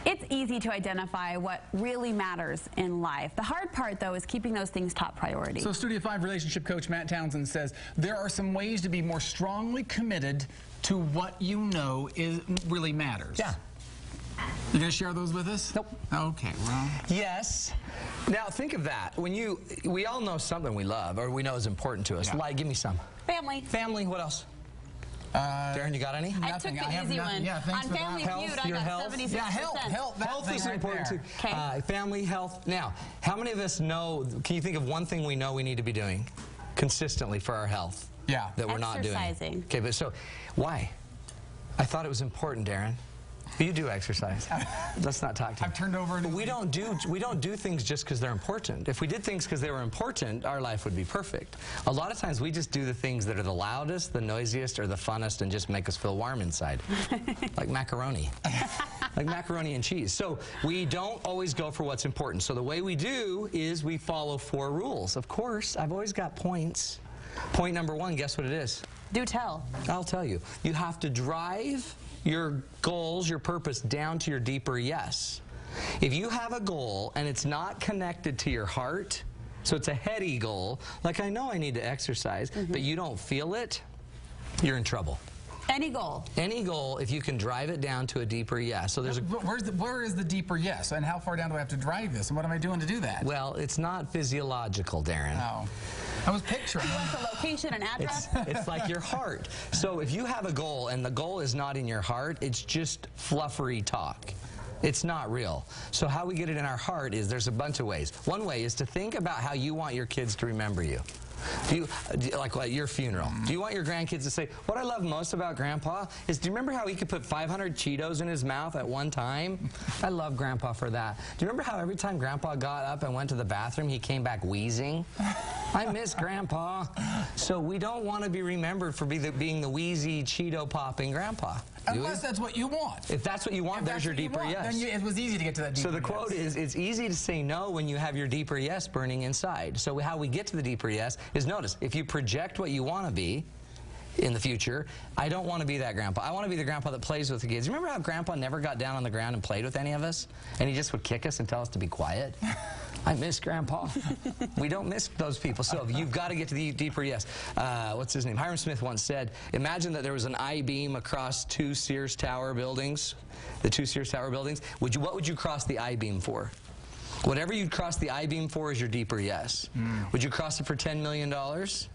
It's easy to identify what really matters in life. The hard part, though, is keeping those things top priority. So Studio 5 relationship coach Matt Townsend says there are some ways to be more strongly committed to what you know really matters. Yeah. You gonna share those with us? Nope. Okay, well. Yes. Now think of that. We all know something we love or we know is important to us. Yeah. Like, give me some. Family. Family, what else? Darren, you got any? I took the easy one. Yeah, thanks On for Family that. Feud, Health, I your got health. 76%. Yeah, health. Health is right important there. too. Okay. Family, health. Now, how many of us know, can you think of one thing we know we need to be doing consistently for our health? Yeah. That we're not doing? Exercising. Okay, but so, why? I thought it was important, Darren. You do exercise. Let's not talk to you. I've turned over. But we don't do things just because they're important. If we did things because they were important, our life would be perfect. A lot of times we just do the things that are the loudest, the noisiest, or the funnest, and just make us feel warm inside, like macaroni, like macaroni and cheese. So we don't always go for what's important. So the way we do is we follow 4 rules. Of course, I've always got points. Point number 1, guess what it is? Do tell. I'll tell you. You have to drive your goals, your purpose, down to your deeper yes. If you have a goal and it's not connected to your heart, so it's a heady goal, like I know I need to exercise, but you don't feel it, you're in trouble. Any goal. Any goal, if you can drive it down to a deeper yes. So there's where is the deeper yes, and how far down do I have to drive this, and what am I doing to do that? Well, it's not physiological, Darren. No. I was picturing. The location and address. It's like your heart. So if you have a goal and the goal is not in your heart, it's just fluffery talk. It's not real. So how we get it in our heart is there's a bunch of ways. One way is to think about how you want your kids to remember you. Like your funeral. Do you want your grandkids to say, what I love most about Grandpa is, do you remember how he could put 500 Cheetos in his mouth at one time? I love Grandpa for that. Do you remember how every time Grandpa got up and went to the bathroom, he came back wheezing? I miss Grandpa. So we don't want to be remembered for being the wheezy, Cheeto-popping Grandpa. Unless that's what you want. If that's what you want, there's your deeper yes. Then it was easy to get to that deeper yes. So the quote is, it's easy to say no when you have your deeper yes burning inside. So how we get to the deeper yes is, notice, if you project what you want to be in the future, I don't want to be that grandpa. I want to be the grandpa that plays with the kids. Remember how Grandpa never got down on the ground and played with any of us? And he just would kick us and tell us to be quiet? I miss Grandpa. We don't miss those people. So you've got to get to the deeper yes. What's his name? Hiram Smith once said, imagine that there was an I-beam across 2 Sears Tower buildings, the 2 Sears Tower buildings. What would you cross the I-beam for? Whatever you'd cross the I-beam for is your deeper yes. Would you cross it for $10 million?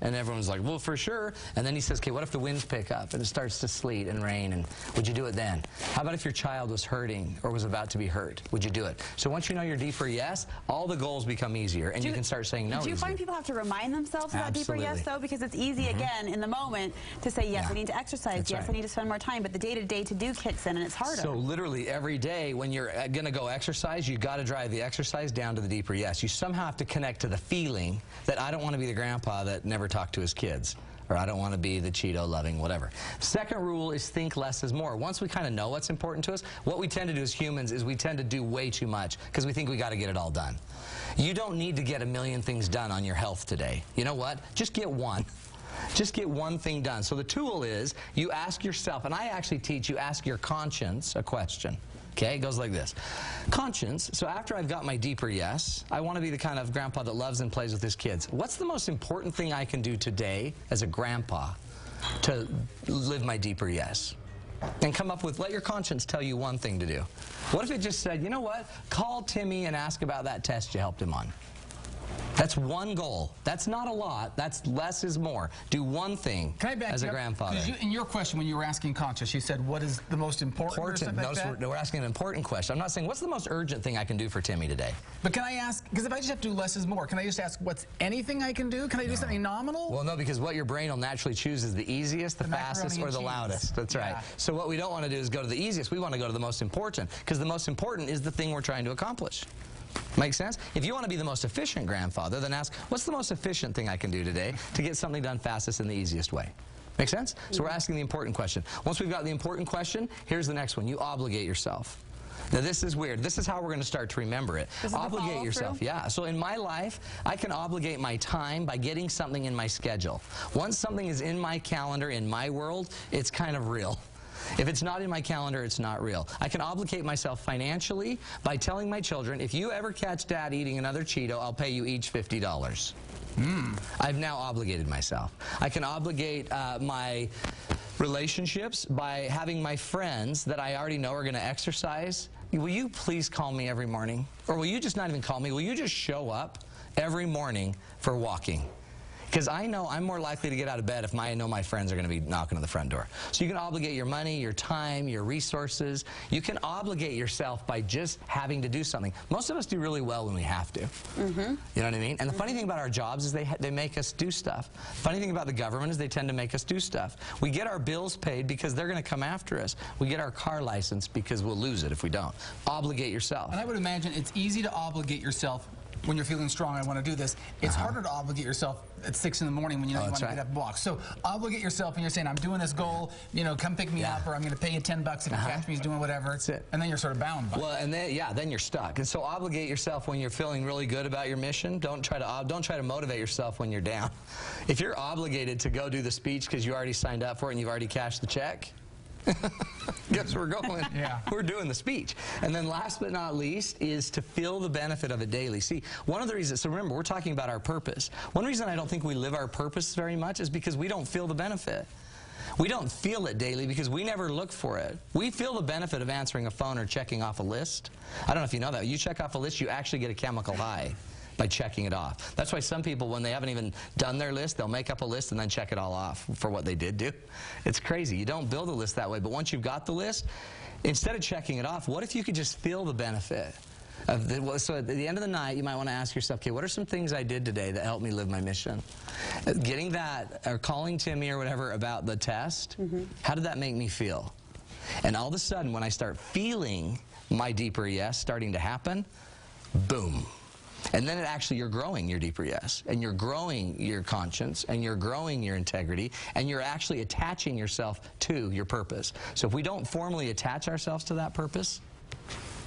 And everyone's like, well, for sure. And then he says, okay, what if the winds pick up and it starts to sleet and rain? And would you do it then? How about if your child was hurting or was about to be hurt? Would you do it? So once you know your deeper yes, all the goals become easier, and you can start saying no. Do you find people have to remind themselves of that deeper yes, though? Because it's easy, again, in the moment to say, yes, I need to exercise, That's yes, I need to spend more time, but the day-to-day to-do kicks in, and it's harder. So literally every day when you're going to go exercise, you've got to drive the exercise down to the deeper yes. You somehow have to connect to the feeling that I don't want to be the grandpa that never talked to his kids, or I don't want to be the Cheeto-loving whatever. Second rule is think less is more. Once we kind of know what's important to us, what we tend to do as humans is we tend to do way too much because we think we got to get it all done. You don't need to get a million things done on your health today. You know what? Just get one. Just get one thing done. So the tool is you ask yourself, and I actually teach you ask your conscience a question. Okay, it goes like this. Conscience, so after I've got my deeper yes, I want to be the kind of grandpa that loves and plays with his kids. What's the most important thing I can do today as a grandpa to live my deeper yes? And come up with, let your conscience tell you one thing to do. What if it just said, you know what, call Timmy and ask about that test you helped him on. That's one goal. That's not a lot. That's less is more. Do one thing as a grandfather. In your question, when you were asking conscious, you said, what is the most important? We're asking an important question. I'm not saying, what's the most urgent thing I can do for Timmy today? But can I ask, because if I just have to do less is more, can I just ask, what's anything I can do? Can I do something nominal? Well, no, because what your brain will naturally choose is the easiest, the fastest, or the loudest. That's right. So what we don't want to do is go to the easiest. We want to go to the most important, because the most important is the thing we're trying to accomplish. Make sense? If you want to be the most efficient grandfather, then ask, what's the most efficient thing I can do today to get something done fastest and the easiest way? Make sense? So we're asking the important question. Once we've got the important question, here's the next one. You obligate yourself. Now this is weird. This is how we're going to start to remember it. Obligate yourself. Yeah. So in my life, I can obligate my time by getting something in my schedule. Once something is in my calendar, in my world, it's kind of real. If it's not in my calendar, it's not real. I can obligate myself financially by telling my children, if you ever catch Dad eating another Cheeto, I'll pay you each $50. I've now obligated myself. I can obligate my relationships by having my friends that I already know are going to exercise. Will you please call me every morning? Or will you just not even call me? Will you just show up every morning for walking? Because I know I'm more likely to get out of bed if I know my friends are going to be knocking on the front door. So you can obligate your money, your time, your resources. You can obligate yourself by just having to do something. Most of us do really well when we have to. You know what I mean? And the funny thing about our jobs is they make us do stuff. Funny thing about the government is they tend to make us do stuff. We get our bills paid because they're going to come after us. We get our car license because we'll lose it if we don't. Obligate yourself. And I would imagine it's easy to obligate yourself when you're feeling strong, I want to do this. It's harder to obligate yourself at 6 in the morning when you know you want to get up and walk. So obligate yourself when you're saying, I'm doing this goal, you know, come pick me up, or I'm going to pay you $10 if you catch me doing whatever. That's it. And then you're sort of bound by it. Well, and then, then you're stuck. And so obligate yourself when you're feeling really good about your mission. Don't try to motivate yourself when you're down. If you're obligated to go do the speech because you already signed up for it and you've already cashed the check, guess we're going. We're doing the speech. And then last but not least is to feel the benefit of it daily. See, one of the reasons, so remember, we're talking about our purpose. One reason I don't think we live our purpose very much is because we don't feel the benefit. We don't feel it daily because we never look for it. We feel the benefit of answering a phone or checking off a list. I don't know if you know that. You check off a list, you actually get a chemical high by checking it off. That's why some people, when they haven't even done their list, they'll make up a list and then check it all off for what they did do. It's crazy. You don't build a list that way, but once you've got the list, instead of checking it off, what if you could just feel the benefit of the, so at the end of the night, you might want to ask yourself, okay, what are some things I did today that helped me live my mission? Getting that, or calling Timmy or whatever about the test, how did that make me feel? And all of a sudden, when I start feeling my deeper yes starting to happen, boom. And then you're growing your deeper yes, and you're growing your conscience, and you're growing your integrity, and you're actually attaching yourself to your purpose. So if we don't formally attach ourselves to that purpose,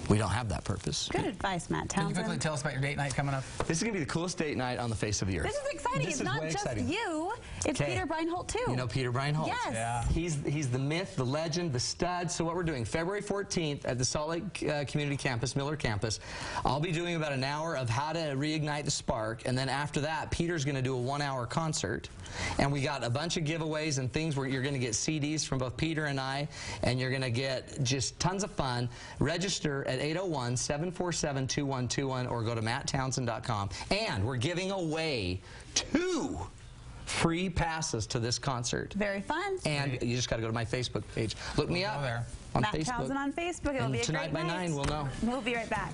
we don't have that purpose. Good advice, Matt Townsend. Can you quickly tell us about your date night coming up? This is going to be the coolest date night on the face of the earth. This is exciting. It's not just you. It's Peter Breinholt, too. You know Peter Breinholt? Yes. Yeah. He's the myth, the legend, the stud. So what we're doing, February 14th at the Salt Lake Community Campus, Miller Campus, I'll be doing about an hour of how to reignite the spark. And then after that, Peter's going to do a 1-hour concert. And we got a bunch of giveaways and things where you're going to get CDs from both Peter and I, and you're going to get just tons of fun. Register at 801-747-2121 or go to matttownsend.com. And we're giving away 2 free passes to this concert. Very fun. And you just got to go to my Facebook page. Look me up there. on Matt Facebook. Townsend on Facebook. It'll be a tonight great by night. 9, we'll know. We'll be right back.